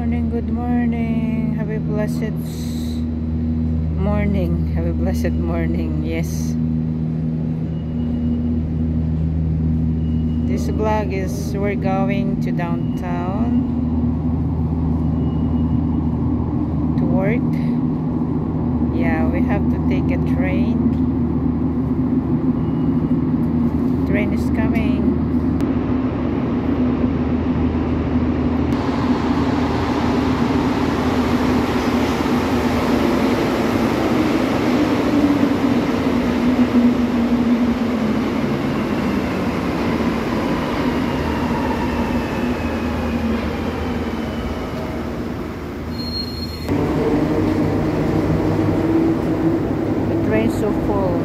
morning, good morning. Have a blessed morning. Have a blessed morning. Yes. This vlog is we're going to downtown to work. Yeah, we have to take a train. Train is coming. So full.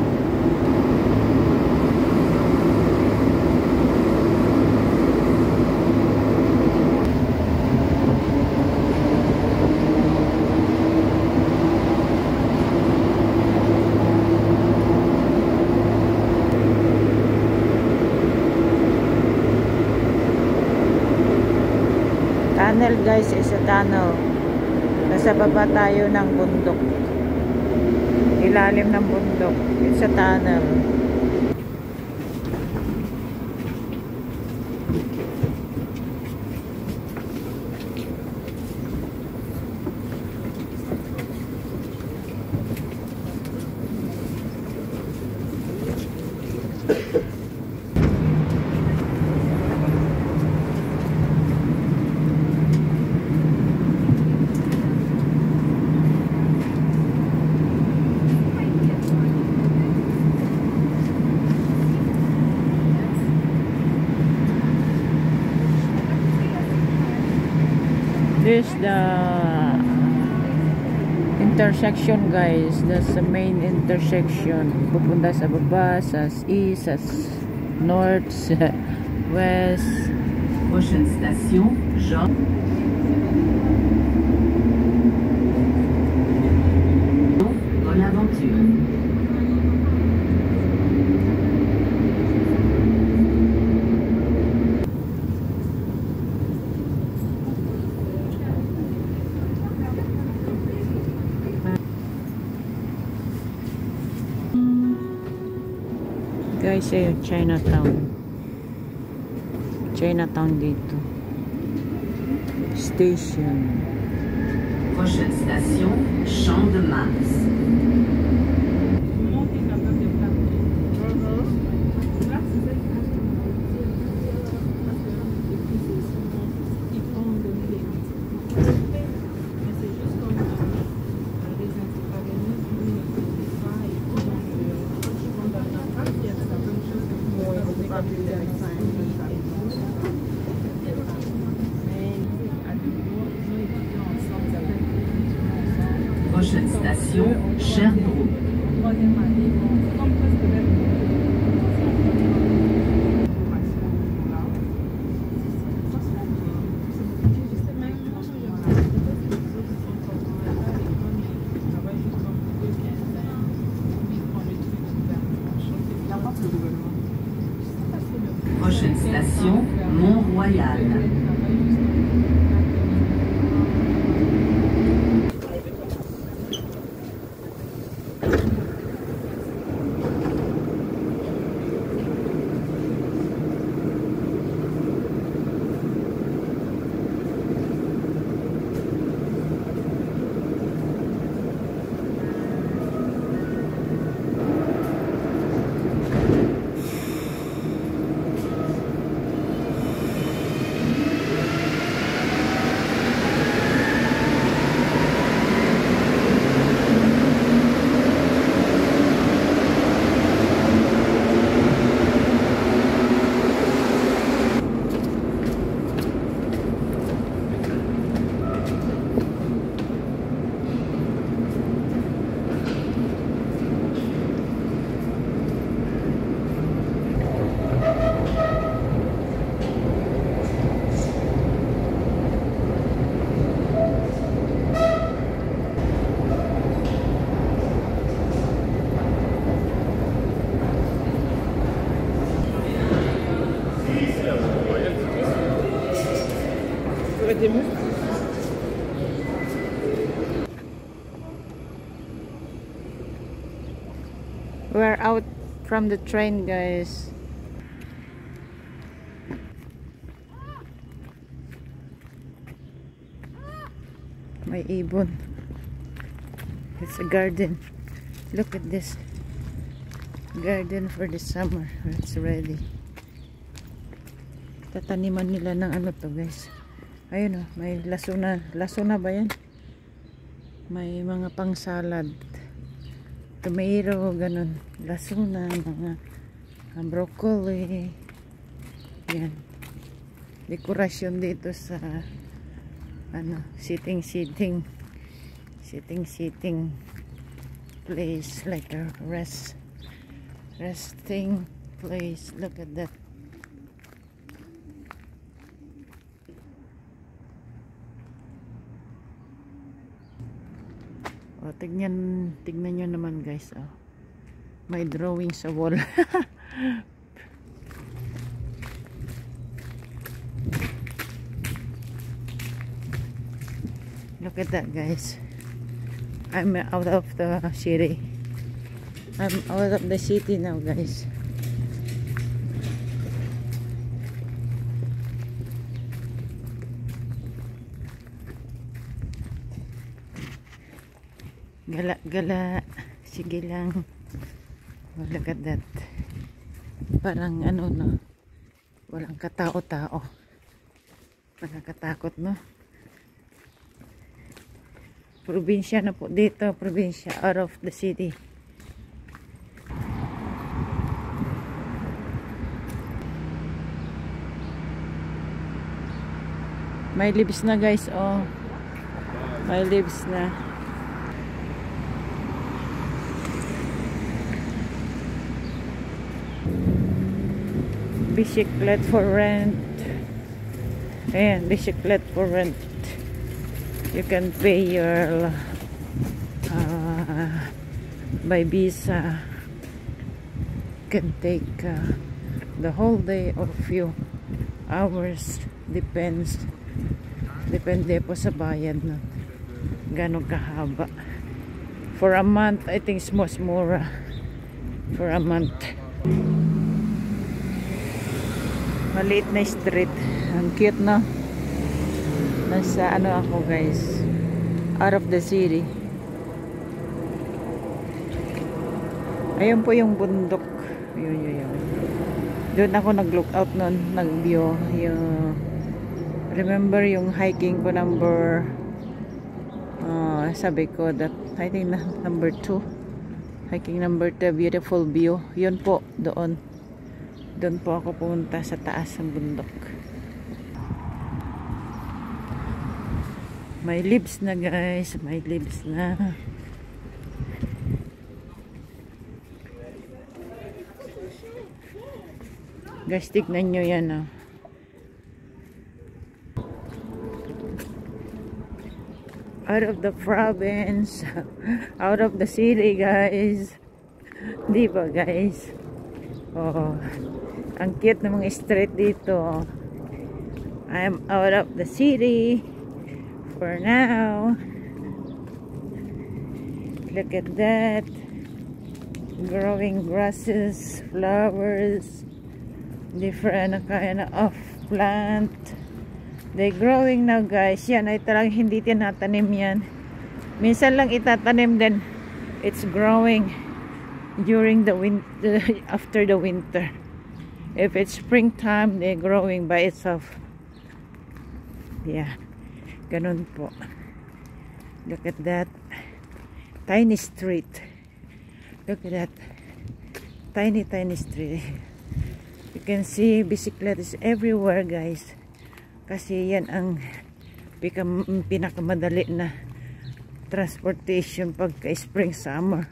Tunnel guys, is a tunnel. Nasa baba tayo ng bundok. Ilalim ng bundok. It's a tunnel. This is the intersection guys. That's the main intersection. Pupunta sa baba, sa east, sa north, sa west. Prochaine station, Jean. Bonaventure. Guys, ayun, Chinatown dito. Station. Prochaine station, Champ de Mars. Prochaine station, Sherbrooke. Prochaine station, Mont-Royal. des mouches. from the train, guys. May ibon. It's a garden. Look at this garden for the summer. It's ready. Tataniman nila ng ano to, guys. Ayun, oh, may lasuna. Lasuna ba yan? May mga pang salad, tomato, ganun, lasuna, mga broccoli. Yan, dekorasyon dito sa ano, sitting place, like a resting place. Look at that. Oh, tignan nyo naman, guys. Oh, may drawing sa wall. Look at that, guys. I'm out of the city. I'm out of the city now, guys. Gala, sige lang. Oh, look at that. Parang ano, no, walang katao-tao. Nakakatakot, no? Probinsya na po dito, probinsya, out of the city. May leaves na, guys. Oh, may leaves na. Bicyclette for rent. Ayan, bicyclette for rent. You can pay your by visa. You can take the whole day or few hours. Depende po sa bayad na gano'ng kahaba. For a month, I think it's much more. For a month. Maliit na street. Ang cute, no? Nasa ano ako, guys, out of the city. Ayun po yung bundok. Yun. Doon ako nag-look out nun, nag-view. Remember yung hiking ko number sabi ko that I think number 2. Hiking number 2, beautiful view. Yun po, doon po ako pumunta sa taas ng bundok. May leaves na, guys. May leaves na. Guys, tignan nyo yan, oh. Out of the province, out of the city, guys. Di ba, guys? Oh, ang cute ng mga street dito. I'm out of the city for now. Look at that. Growing grasses, flowers, different kind of plant. They growing now, guys. Yan ay talagang hindi tinatanim yan. Minsan lang itatanim, then it's growing during the winter, after the winter. If it's springtime, they're growing by itself. Yeah, ganun po. Look at that tiny street. Look at that tiny street. You can see bicyclettes everywhere, guys. Kasi yan ang pinakamadali na transportation pagka spring summer.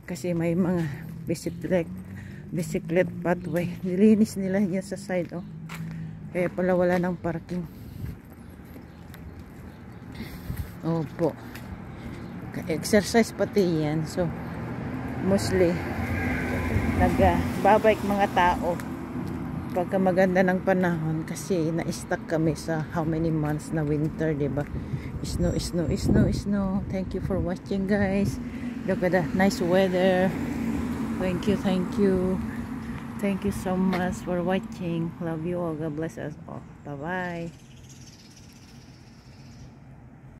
Kasi may mga bicyclette pathway. Nilinis nila yan sa side, oh. Kaya pala wala ng parking. Opo. Exercise pati yan. So mostly nagbabike mga tao pagka maganda ng panahon, kasi na-stuck kami sa how many months na winter, diba? Snow. Thank you for watching, guys. Look at the nice weather. Thank you, thank you. Thank you so much for watching. Love you all. God bless us all. Bye-bye.